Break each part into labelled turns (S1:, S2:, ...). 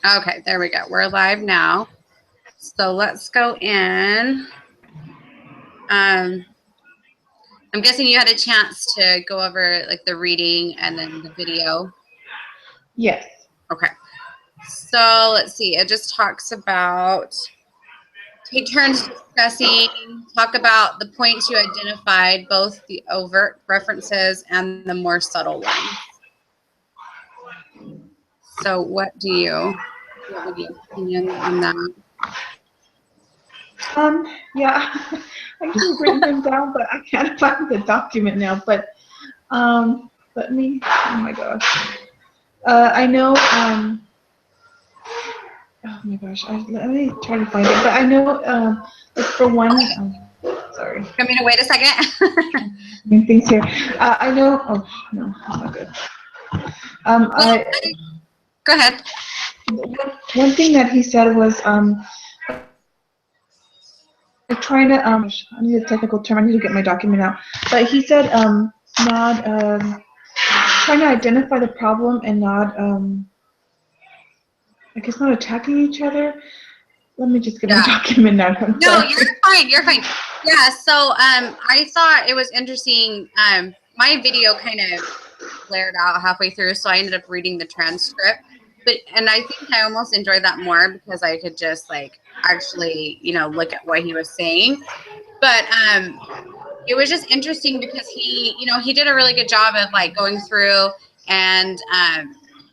S1: Okay, there we go. We're live now. So let's go in. I'm guessing you had a chance to go over like the reading and then the video.
S2: Yes.
S1: Okay. So let's see. It just talks about take turns discussing, talk about the points you identified, both the overt references and the more subtle ones. So what do you have any opinion on that?
S2: Yeah, I should have written them down, but I can't find the document now. But let me. Oh my gosh. I know. Oh my gosh. Let me try to find it. But I know. Like for one. Sorry.
S1: Want me to wait a second?
S2: Things here. I know. Oh no, that's not good.
S1: Well,
S2: I.
S1: go ahead.
S2: One thing that he said was like trying to I need a technical term. I need to get my document out. But he said not trying to identify the problem and not I guess not attacking each other. Let me just get my document out.
S1: No, you're fine. You're fine. Yeah. So I thought it was interesting. My video kind of flared out halfway through, so I ended up reading the transcript. And I think I almost enjoyed that more because I could just like actually, look at what he was saying. But it was just interesting because he did a really good job of like going through and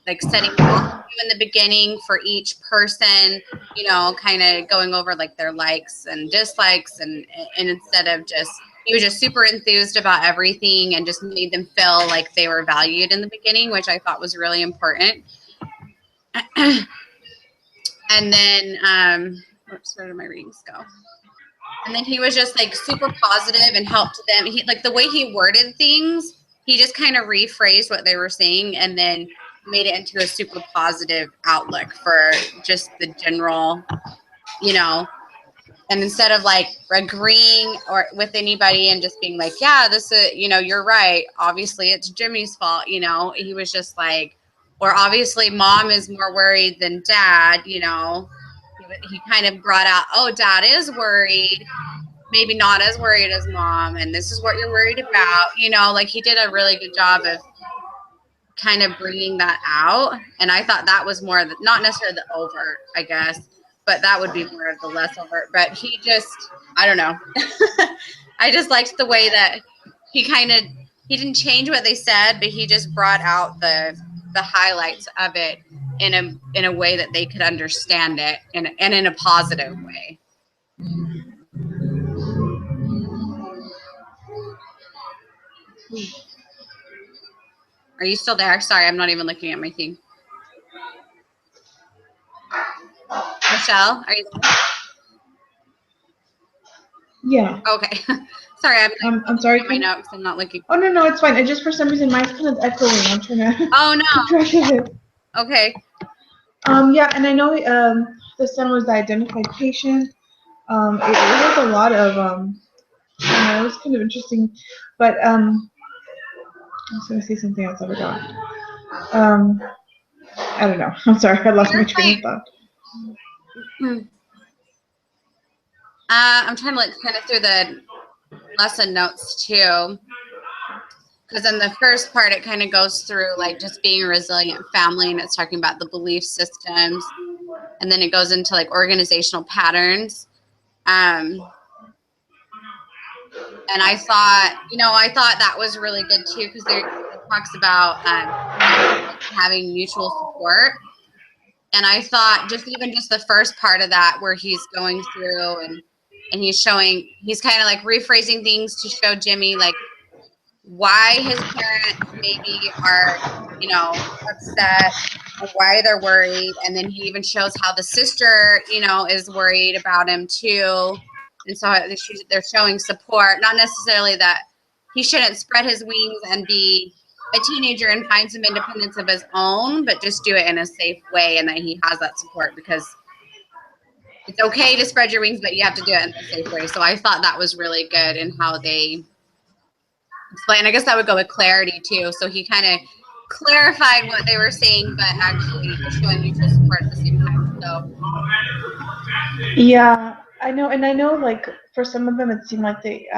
S1: like setting off in the beginning for each person, kind of going over like their likes and dislikes, and instead of just he was just super enthused about everything and just made them feel like they were valued in the beginning, which I thought was really important. And then oops, where did my readings go? And then he was just like super positive and helped them. He like the way he worded things, he just kind of rephrased what they were saying and then made it into a super positive outlook for just the general, and instead of like agreeing or with anybody and just being like, yeah, this is, you're right. Obviously it's Jimmy's fault. He was just like, or obviously mom is more worried than dad, he kind of brought out, oh, dad is worried, maybe not as worried as mom, and this is what you're worried about, like he did a really good job of kind of bringing that out. And I thought that was more of the, not necessarily the overt, I guess, but that would be more of the less overt. But he just, I don't know. I just liked the way that he didn't change what they said, but he just brought out the highlights of it in a way that they could understand it and in a positive way. Are you still there? Sorry, I'm not even looking at my thing. Michelle, are you there?
S2: Yeah.
S1: Okay. Sorry,
S2: I'm sorry.
S1: My notes. I'm not looking.
S2: Oh no, it's fine. I just for some reason mine's kind of echoing. I'm trying to.
S1: Oh no.
S2: Keep track of it.
S1: Okay.
S2: Yeah, and I know the son was the identified patient. It was a lot of it was kind of interesting, but I was gonna say something else I forgot. I don't know. I'm sorry, I lost my train of thought.
S1: I'm trying to look kind of through the lesson notes too, because in the first part it kind of goes through like just being a resilient family, and it's talking about the belief systems, and then it goes into like organizational patterns. And I thought that was really good too, because it talks about having mutual support. And I thought just the first part of that where he's going through and he's kind of like rephrasing things to show Jimmy like why his parents maybe are, upset, or why they're worried. And then he even shows how the sister, is worried about him too. And so they're showing support, not necessarily that he shouldn't spread his wings and be a teenager and find some independence of his own, but just do it in a safe way, and that he has that support, because it's okay to spread your wings, but you have to do it in a safe way. So I thought that was really good in how they explain. I guess that would go with clarity too. So he kind of clarified what they were saying, but actually showing mutual support at the same time. So
S2: Yeah, I know, and I know, like for some of them, it seemed like they,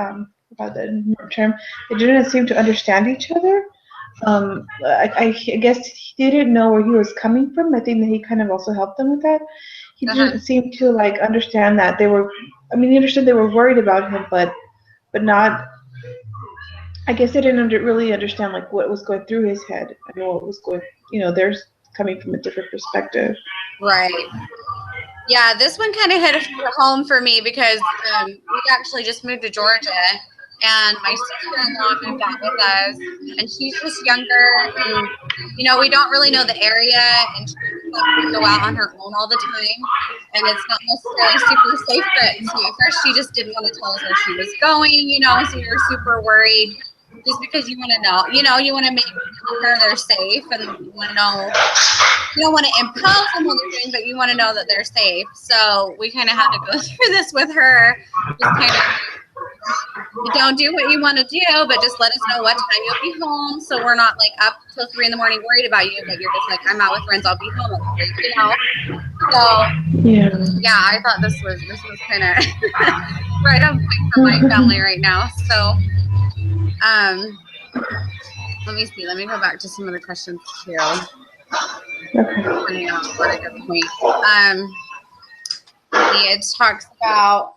S2: about the term, they didn't seem to understand each other. I guess he didn't know where he was coming from. I think that he kind of also helped them with that. He
S1: uh-huh.
S2: didn't seem to like understand that they were. I mean, he understood they were worried about him, but not. I guess they didn't really understand like what was going through his head. I know what was going. They're coming from a different perspective.
S1: Right. Yeah, this one kind of hit home for me because we actually just moved to Georgia, and my sister-in-law moved out with us, and she's just younger, and we don't really know the area, and she likes to go out on her own all the time, and it's not necessarily super safe. But so at first, she just didn't want to tell us where she was going, so we were super worried, just because you want to know, you want to make sure they're safe, and you want to know. You don't want to impose on what they're doing, but you want to know that they're safe. So we kind of had to go through this with her. Just kind of, you don't do what you want to do, but just let us know what time you'll be home. So we're not like up till 3 a.m. worried about you, but you're just like, I'm out with friends. I'll be home at 3. So yeah, I thought this was kind of right on point for my family right now. So let me see. Let me go back to some of the questions too.
S2: Okay.
S1: What a good point. It talks about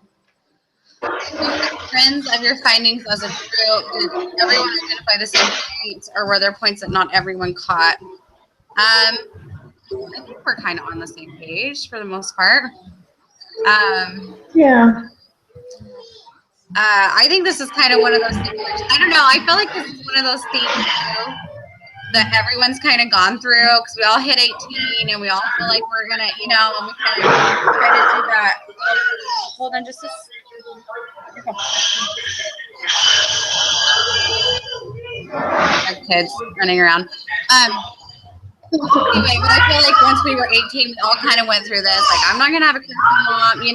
S1: trends of your findings as a group. Did everyone identify the same points, or were there points that not everyone caught? I think we're kind of on the same page for the most part.
S2: Yeah.
S1: I think this is kind of one of those things. I don't know. I feel like this is one of those things too that everyone's kind of gone through because we all hit 18 and we all feel like we're gonna, and we kind of try to do that. Hold on, just a kids running around. Anyway, but I feel like once we were 18, we all kind of went through this. Like, I'm not gonna have a Christian mom, I'm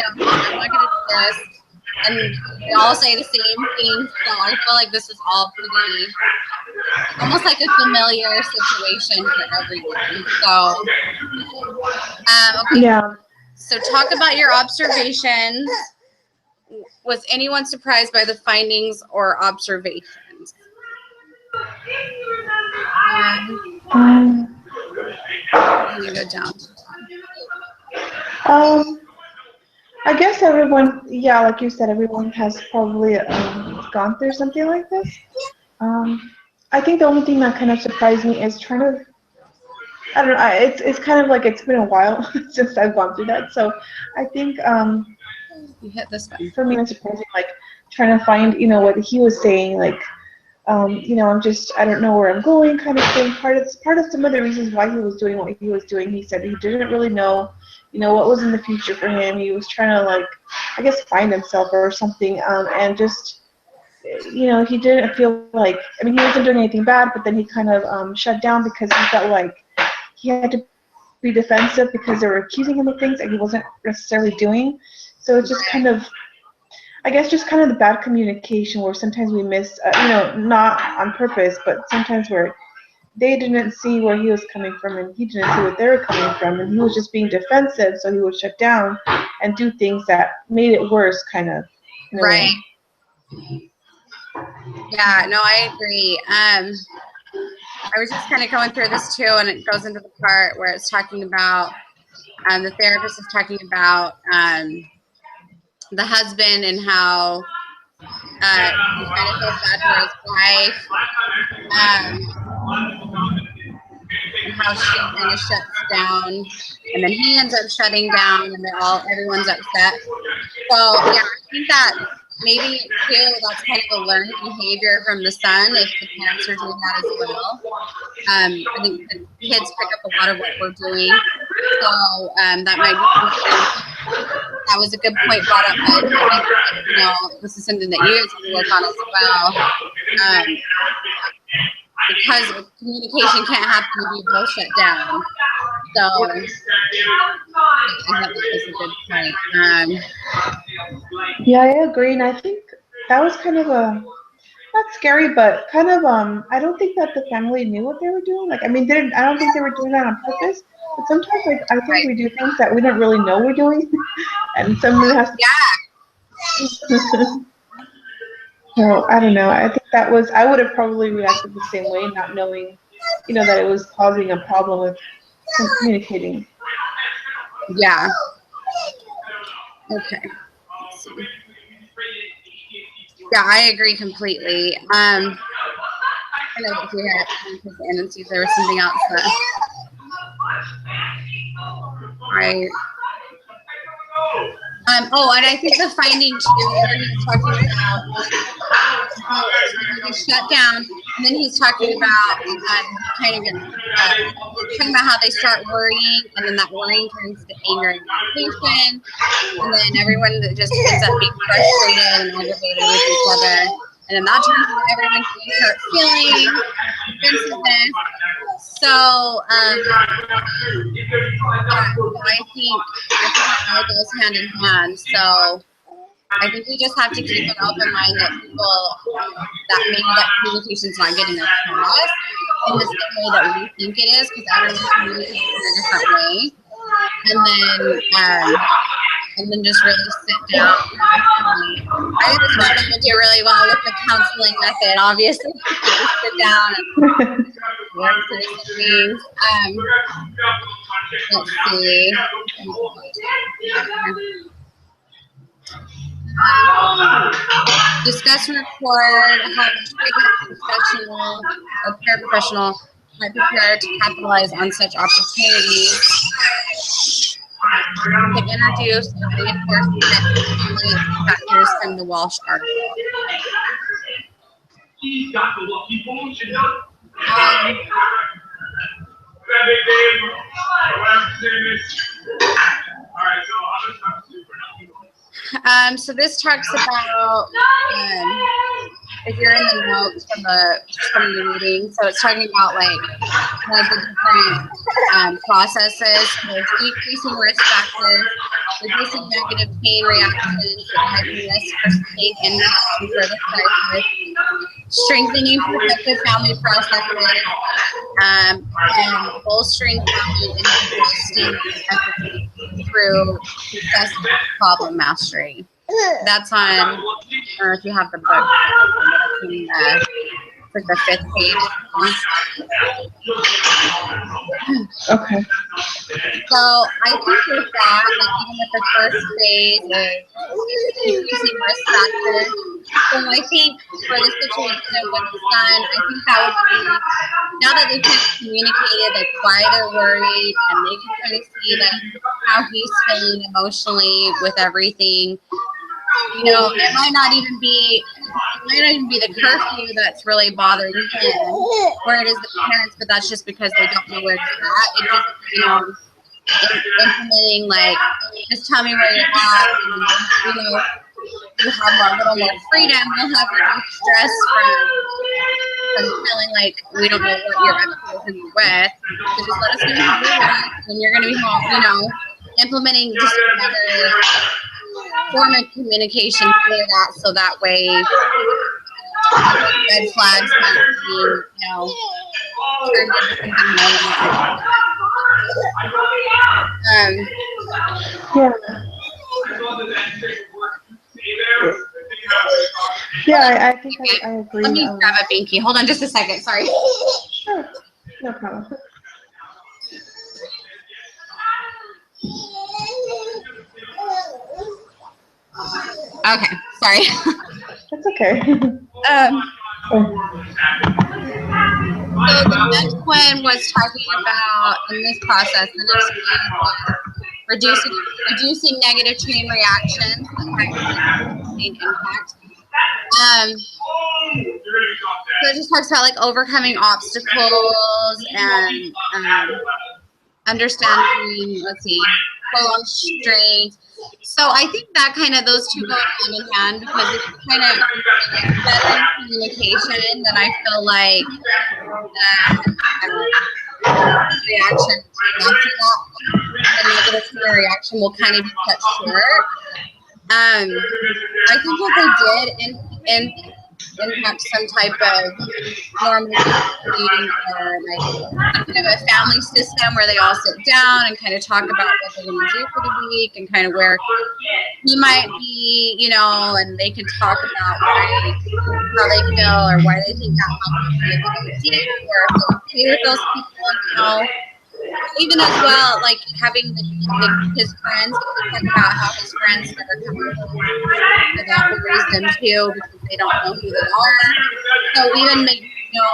S1: not gonna do this, and we all say the same thing. So I feel like this is all pretty, almost like a familiar situation for everyone. So, okay.
S2: Yeah.
S1: So talk about your observations. Was anyone surprised by the findings or observations? Let me go down.
S2: Um, I guess everyone, yeah, like you said, everyone has probably gone through something like this. I think the only thing that kind of surprised me is trying to, I don't know, it's kind of like it's been a while since I've gone through that. So I think
S1: You hit this one.
S2: for me, it's surprising, like trying to find, what he was saying, like, I don't know where I'm going kind of thing. Part of some of the reasons why he was doing what he was doing, he said he didn't really know, what was in the future for him. He was trying to like, I guess, find himself or something, and just, he didn't feel like, I mean, he wasn't doing anything bad, but then he kind of shut down because he felt like he had to be defensive because they were accusing him of things that he wasn't necessarily doing. So it's just kind of, I guess, just kind of the bad communication where sometimes we miss, not on purpose, but sometimes where they didn't see where he was coming from and he didn't see what they were coming from, and he was just being defensive, so he would shut down and do things that made it worse, kind of.
S1: Right. Yeah, no, I agree. I was just kind of going through this too, and it goes into the part where it's talking about the therapist is talking about the husband and how he kind of feels bad for his wife, and how she kind of shuts down, and then he ends up shutting down, and everyone's upset. So yeah, I think that maybe too that's kind of a learned behavior from the son if the parents are doing that as well. I think the kids pick up a lot of what we're doing, so that might be something. That was a good point brought up by this is something that you guys have to work on as well. Because communication can't happen if you both shut down. So I thought that was a good point.
S2: Yeah, I agree, and I think that was kind of a, not scary, but kind of I don't think that the family knew what they were doing. Like I mean, I don't think they were doing that on purpose. But sometimes like I think
S1: Right.
S2: we do things that we don't really know we're doing, and someone has
S1: Yeah.
S2: to. So I don't know. I think that was I would have probably reacted the same way, not knowing, that it was causing a problem with communicating.
S1: Yeah. Okay. Let's see. Yeah, I agree completely. I know that we had and see if there was something else that right. Oh, and I think the finding too, where he's talking about how he's shut down, and then he's talking about kind of talking about how they start worrying, and then that worrying turns to anger and irritation, and then everyone that just ends up being frustrated and aggravated with each other, and then that turns into everyone feeling hurt feelings, defensiveness. So, I think it all goes hand in hand. So, I think we just have to keep an open mind that people that maybe that communication's not getting across in the same way that we think it is, because everyone communicates in a different way. And then just really sit down. I just know that we do really well with the counseling method. Obviously, just sit down and work through some things. Let's see. Discuss and record how the treatment professional or paraprofessional might prepare to capitalize on such opportunities. To introduce and reinforce the factors from the Walsh article. So this talks about if you're in the notes from the reading, so it's talking about like all the different processes. So there's decreasing risk factors, reducing negative chain reactions that heighten risk for sustained impact and further crisis, strengthening protective family processes, and bolstering family and individual empathy through successful problem mastery. That's on, I don't know if you have the book, that's in like the 5th page.
S2: Okay.
S1: So I think with that, like even with the first phase of decreasing risk factors, so I think for the situation with the son, I think that would be, now that they've kind of communicated like why they're worried, and they can kind of see like how he's feeling emotionally with everything. It might not even be the curfew that's really bothering him, or it is the parents, but that's just because they don't know where he's at. It just, implementing like, just tell me where you're at, and, you have a little more freedom. We'll have reduced stress from feeling like we don't know what you're up to and with. So just let us know when you're going to be home. Implementing just a better form of communication for that, so that way red flags might be, turned into something more.
S2: Yeah. Yeah, I think I agree.
S1: Let me grab a binky. Hold on just a second. Sorry.
S2: Sure. No problem.
S1: Okay. Sorry.
S2: That's okay.
S1: So the next one was talking about, in this process, the next phase was reducing negative chain reactions that sustained impact. So it just talks about like overcoming obstacles and understanding, prolonged strains. So I think that kind of, those two go hand in hand, because it's kind of better communication, then I feel like reaction after that, the negative chain reaction will kind of be cut short. I think what they did in impact some type of normal routine or like some kind of a family system where they all sit down and kind of talk about what they're going to do for the week and kind of where he might be, you know, and they could talk about why, how they feel or why they think that might be a good idea or if they're okay with those people, you know. Even as well, like having his friends get to talk about how his friends never come home. So that worries them too because they don't know who they are. So even make, you know,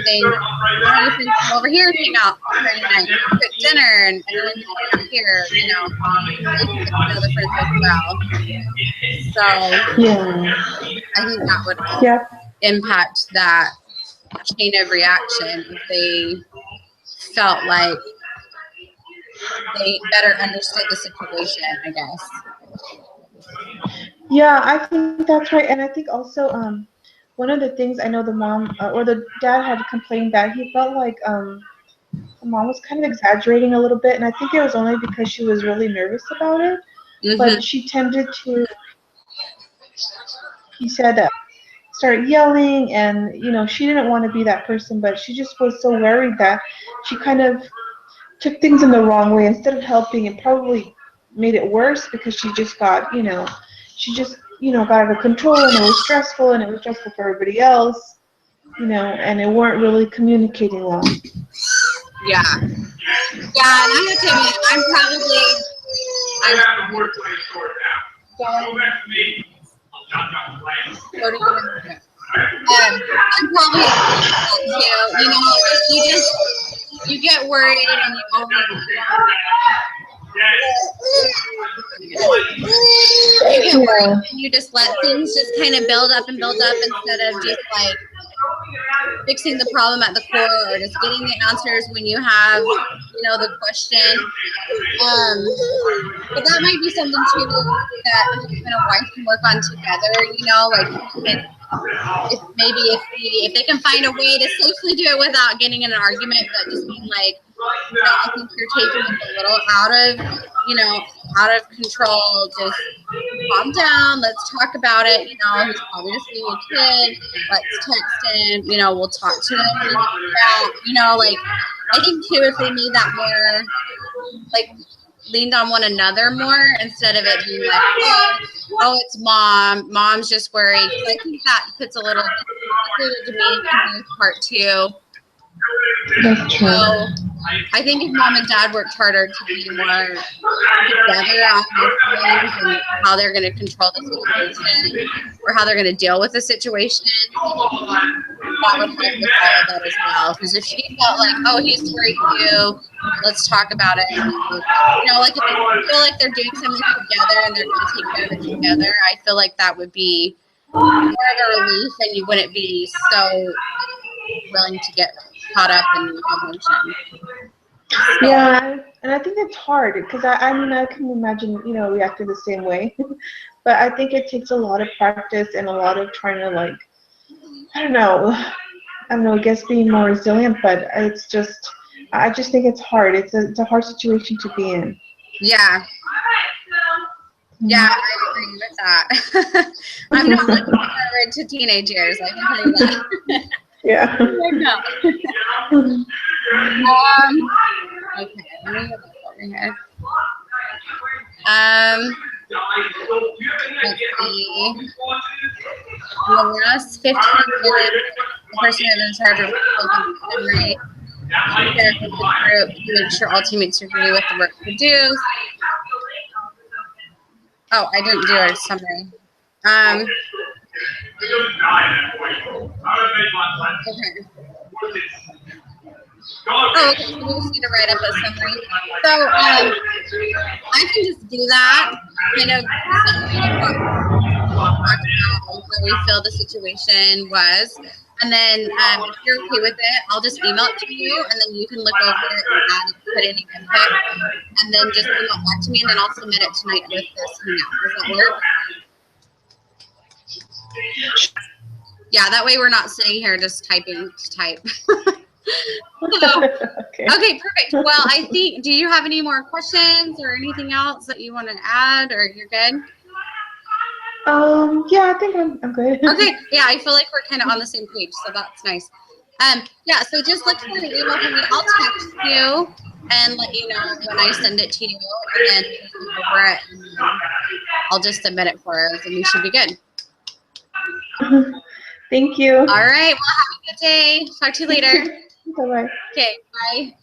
S1: saying, why don't your friends come over here and hang out Friday night, cook dinner and then hang out here, you know, so they can get to know the friends as well. So
S2: Yeah.
S1: I think that would
S2: Yeah.
S1: impact that chain of reaction if they felt like they better understood the situation, I guess.
S2: Yeah, I think that's right. And I think also one of the things I know the mom or the dad had complained that he felt like the mom was kind of exaggerating a little bit, and I think it was only because she was really nervous about it.
S1: Mm-hmm.
S2: But she tended to, he said, start yelling, and she didn't want to be that person, but she just was so worried that she kind of took things in the wrong way. Instead of helping, it probably made it worse because she just got, she just, got out of control, and it was stressful, and it was stressful for everybody else, and it weren't really communicating well.
S1: Yeah. Yeah, and I have to admit, I'm I'm probably too. You know, you get worried and you get worried
S2: Yeah.
S1: and you just let things just kind of build up and build up instead of just like fixing the problem at the core or just getting the answers when you have, the question. But that might be something too that a husband and wife can work on together, like if they can find a way to safely do it without getting in an argument, but just being like, I think you're taking it a little out of control. Just calm down. Let's talk about it. He's probably just being a kid. Let's text him. We'll talk to him when he gets back. Like I think too, if they made that more like leaned on one another more instead of it being like, oh, it's mom's just worried. So I think that puts a little demeaning on his part too.
S2: That's true.
S1: So I think if mom and dad worked harder to be more together on their feelings and how they're going to control the situation or how they're going to deal with the situation, that would help with all of that as well. Because if she felt like, oh, he's worried too, let's talk about it. Like if they feel like they're doing something together and they're going to take care of it together, I feel like that would be more of a relief and you wouldn't be so willing to get caught up in emotion.
S2: Yeah, and I think it's hard because I mean I can imagine reacting the same way, but I think it takes a lot of practice and a lot of trying to like I guess being more resilient, but I just think it's hard. It's a hard situation to be in.
S1: Yeah. Yeah, I agree with that. I'm not looking forward to teenage years, I can tell you that.
S2: Yeah.
S1: No. Okay, let me go back over here. Let's see. In the last 15 minutes, the person who is in charge of closing the summary share with the group to make sure all teammates agree with the work produced. Oh, I didn't do a summary. Okay. Oh, okay. So we just need to write up a summary. So I can just do that, kind of summary of what we talked about, how we feel the situation was. And then if you're okay with it, I'll just email it to you, and then you can look over it and add, put any input, and then just email it back to me, and then I'll submit it tonight with this hangout. Does that work? Yeah, that way we're not sitting here just typing to type. So, okay, perfect. Well, I think, do you have any more questions or anything else that you want to add, or you're good?
S2: Yeah, I think I'm good.
S1: Okay, yeah, I feel like we're kind of on the same page, so that's nice. Yeah, so just look for your email from me. I'll text you and let you know when I send it to you, and then just look over it, and then I'll just submit it for us, and we should be good.
S2: Thank you.
S1: All right, well, have a good day. Talk to you later.
S2: Bye-bye.
S1: Okay, bye.